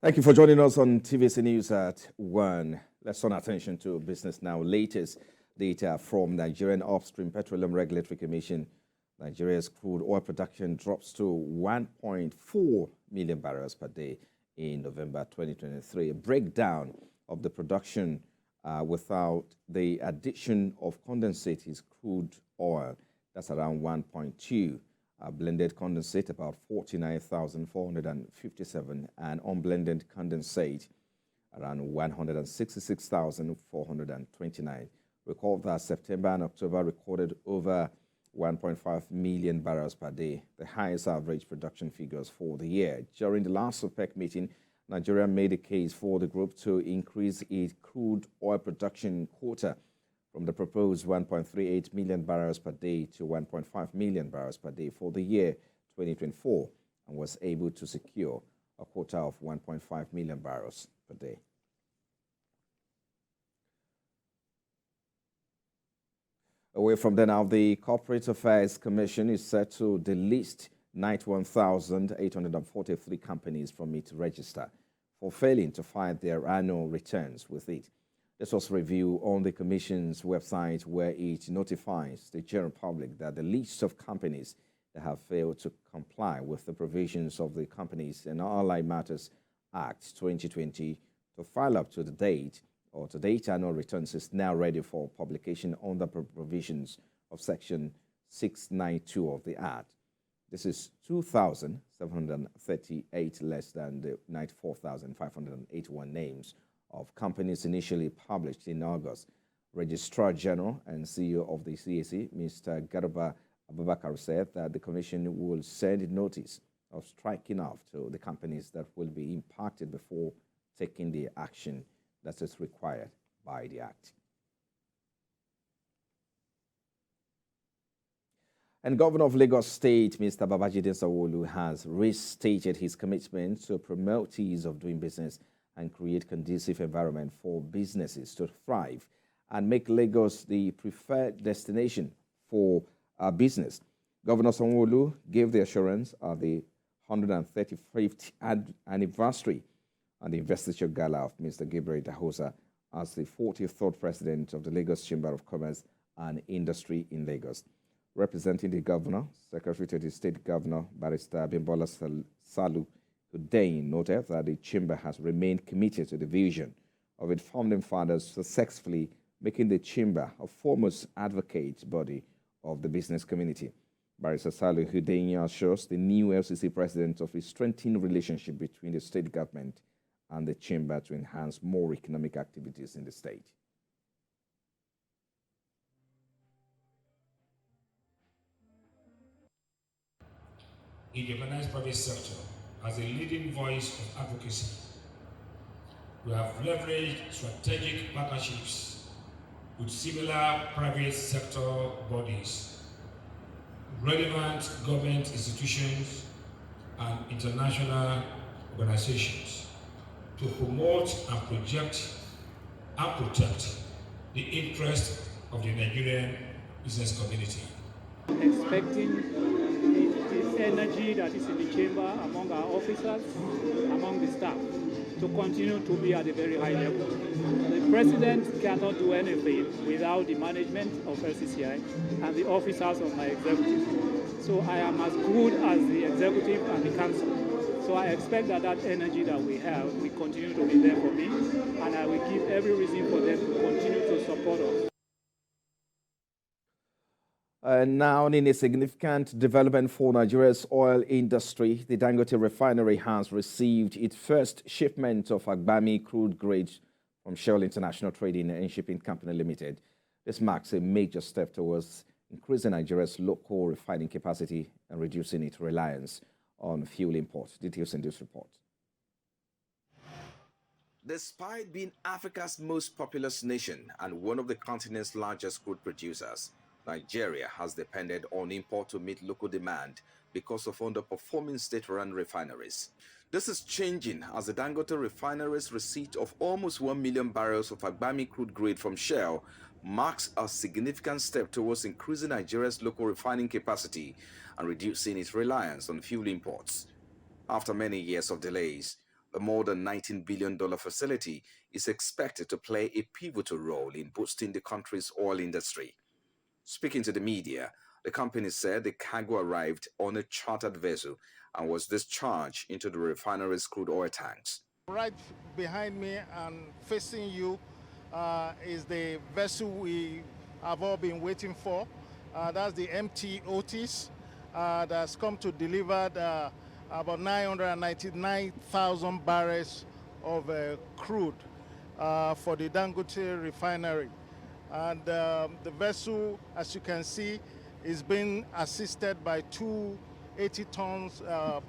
Thank you for joining us on TVC News at 1. Let's turn our attention to business now. Latest data from Nigerian Upstream Petroleum Regulatory Commission. Nigeria's crude oil production drops to 1.4 million barrels per day in November 2023. A breakdown of the production without the addition of condensate is crude oil. That's around 1.2. Blended condensate about 49,457 and unblended condensate around 166,429. Recall that September and October recorded over 1.5 million barrels per day, the highest average production figures for the year. During the last OPEC meeting, Nigeria made a case for the group to increase its crude oil production quota from the proposed 1.38 million barrels per day to 1.5 million barrels per day for the year 2024, and was able to secure a quota of 1.5 million barrels per day. Away from there now, the Corporate Affairs Commission is set to delist 91,843 companies from its register for failing to file their annual returns with it. This was reviewed on the Commission's website, where it notifies the general public that the list of companies that have failed to comply with the provisions of the Companies and Allied Matters Act 2020 to file up to the date or to date annual returns is now ready for publication under provisions of Section 692 of the Act. This is 2,738 less than the 94,581 names of companies initially published in August. Registrar General and CEO of the CAC, Mr. Garba Abubakar, said that the Commission will send a notice of striking off to the companies that will be impacted before taking the action that is required by the Act. And Governor of Lagos State, Mr. Babajide Sanwo-Olu, has restated his commitment to promote ease of doing business and create conducive environment for businesses to thrive and make Lagos the preferred destination for business. Governor Sanwo-Olu gave the assurance at the 135th anniversary and the investiture gala of Mr. Gabriel Dahosa as the 43rd president of the Lagos Chamber of Commerce and Industry in Lagos. Representing the governor, Secretary to the State Governor, Barrister Bimbola Salu, Hussein, noted that the chamber has remained committed to the vision of its founding fathers, successfully making the chamber a foremost advocate body of the business community. Barrister Salu Hussein assures the new LCC president of a strengthened relationship between the state government and the chamber to enhance more economic activities in the state. In the organized private sector, as a leading voice of advocacy, we have leveraged strategic partnerships with similar private sector bodies, relevant government institutions, and international organizations to promote and project and protect the interest of the Nigerian business community. Expecting the energy that is in the chamber among our officers, among the staff, to continue to be at a very high level. The president cannot do anything without the management of LCCI and the officers of my executive. So I am as good as the executive and the council. So I expect that that energy that we have will continue to be there for me, and I will give every reason for them to continue to support us. Now, in a significant development for Nigeria's oil industry, the Dangote Refinery has received its first shipment of Agbami crude grade from Shell International Trading and Shipping Company Limited. This marks a major step towards increasing Nigeria's local refining capacity and reducing its reliance on fuel imports. Details in this report. Despite being Africa's most populous nation and one of the continent's largest crude producers, Nigeria has depended on import to meet local demand because of underperforming state-run refineries. This is changing as the Dangote Refinery's receipt of almost 1 million barrels of Agbami crude grade from Shell marks a significant step towards increasing Nigeria's local refining capacity and reducing its reliance on fuel imports. After many years of delays, The more than $19 billion facility is expected to play a pivotal role in boosting the country's oil industry. Speaking to the media, the company said the cargo arrived on a chartered vessel and was discharged into the refinery's crude oil tanks. Right behind me and facing you is the vessel we have all been waiting for. That's the MT Otis that's come to deliver about 999,000 barrels of crude for the Dangote Refinery. And the vessel, as you can see, is being assisted by two 80 tons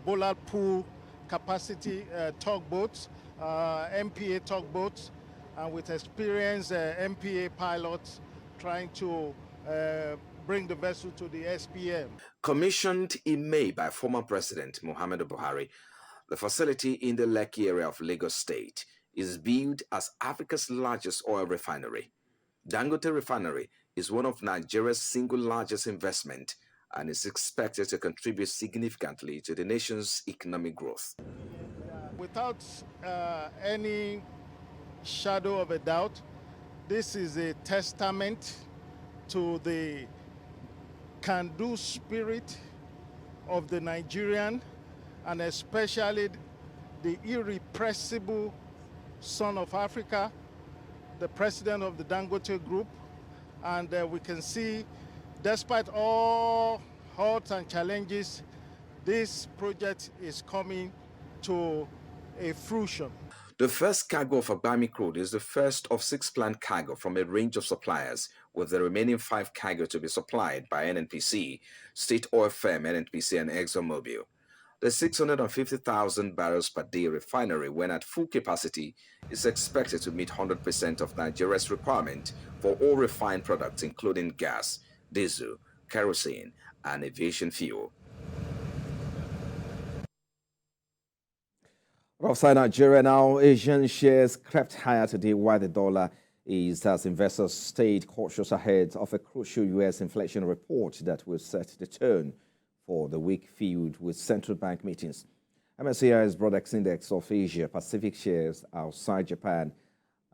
bollard pull capacity tugboats, MPA tugboats, and with experienced MPA pilots trying to bring the vessel to the SPM. Commissioned in May by former President Muhammadu Buhari, the facility in the Lekki area of Lagos State is billed as Africa's largest oil refinery. Dangote Refinery is one of Nigeria's single largest investment and is expected to contribute significantly to the nation's economic growth. Without any shadow of a doubt, this is a testament to the can-do spirit of the Nigerian, and especially the irrepressible son of Africa, the president of the Dangote Group. And we can see, despite all odds and challenges, this project is coming to a fruition. The first cargo of Agbami crude is the first of 6 planned cargo from a range of suppliers, with the remaining 5 cargo to be supplied by NNPC, state oil firm NNPC, and ExxonMobil. The 650,000 barrels per day refinery, when at full capacity, is expected to meet 100% of Nigeria's requirement for all refined products, including gas, diesel, kerosene, and aviation fuel. Outside Nigeria now, Asian shares crept higher today while the dollar eased as investors stayed cautious ahead of a crucial U.S. inflation report that will set the tone for the week filled with central bank meetings. MSCI's Broadex Index of Asia Pacific shares outside Japan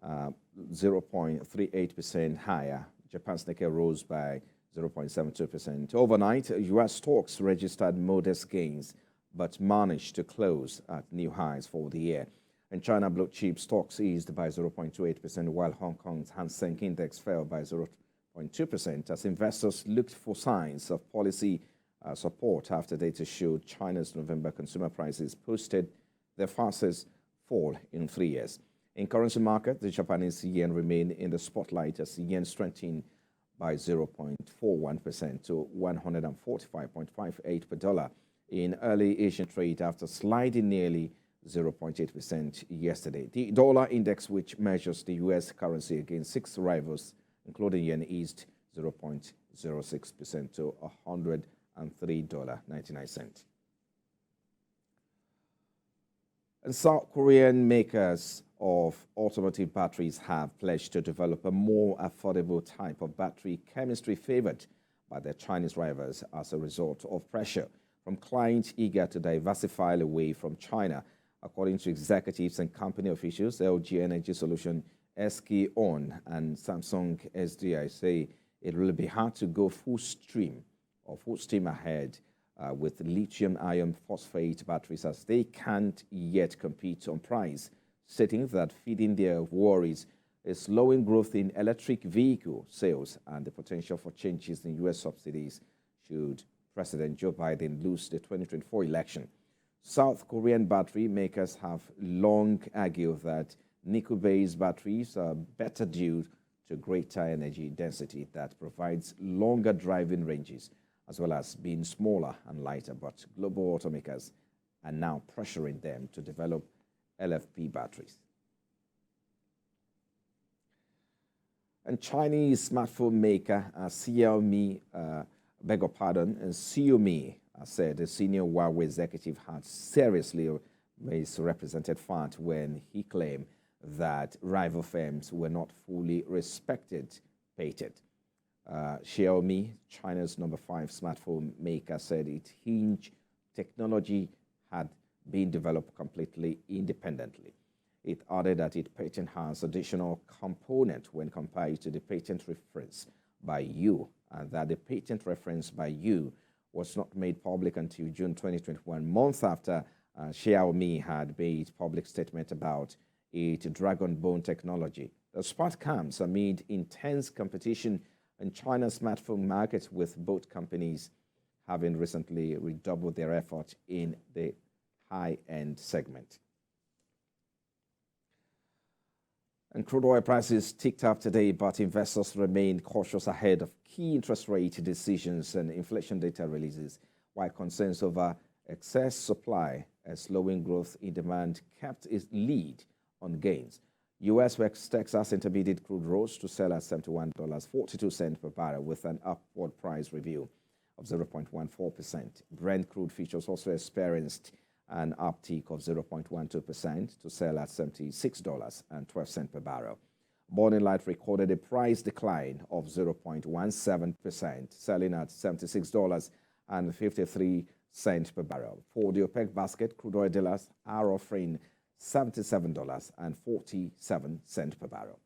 0.38% higher. Japan's Nikkei rose by 0.72%. Overnight, U.S. stocks registered modest gains but managed to close at new highs for the year. And China blue chip stocks eased by 0.28%, while Hong Kong's Hang Seng Index fell by 0.2% as investors looked for signs of policy support after data showed China's November consumer prices posted their fastest fall in 3 years. In currency market, the Japanese yen remained in the spotlight as the yen strengthened by 0.41% to 145.58 per dollar in early Asian trade after sliding nearly 0.8% yesterday. The dollar index, which measures the U.S. currency against 6 rivals, including yen, eased 0.06% to $103.99. And South Korean makers of automotive batteries have pledged to develop a more affordable type of battery chemistry favored by their Chinese rivals as a result of pressure from clients eager to diversify away from China. According to executives and company officials, LG Energy Solution, SK On, and Samsung SDI say it will be hard to go full steam ahead with lithium iron phosphate batteries as they can't yet compete on price, stating that feeding their worries is slowing growth in electric vehicle sales and the potential for changes in U.S. subsidies should President Joe Biden lose the 2024 election. South Korean battery makers have long argued that nickel-based batteries are better due to greater energy density that provides longer driving ranges, as well as being smaller and lighter, but global automakers are now pressuring them to develop LFP batteries. And Chinese smartphone maker Xiaomi said a senior Huawei executive had seriously misrepresented fact when he claimed that rival firms were not fully patented. Xiaomi, China's number 5 smartphone maker, said its hinge technology had being developed completely independently. It added that its patent has additional component when compared to the patent reference by you, and that the patent reference by you was not made public until June 2021, months after Xiaomi had made public statement about its Dragon Bone technology. The spot comes amid intense competition in China's smartphone market, with both companies having recently redoubled their effort in the high-end segment. And crude oil prices ticked up today, but investors remain cautious ahead of key interest rate decisions and inflation data releases, while concerns over excess supply and slowing growth in demand kept its lead on gains. U.S. West Texas Intermediate crude rose to sell at $71.42 per barrel, with an upward price review of 0.14%. Brent crude futures also experienced an uptick of 0.12% to sell at $76.12 per barrel. Morning Light recorded a price decline of 0.17%, selling at $76.53 per barrel. For the OPEC basket, crude oil dealers are offering $77.47 per barrel.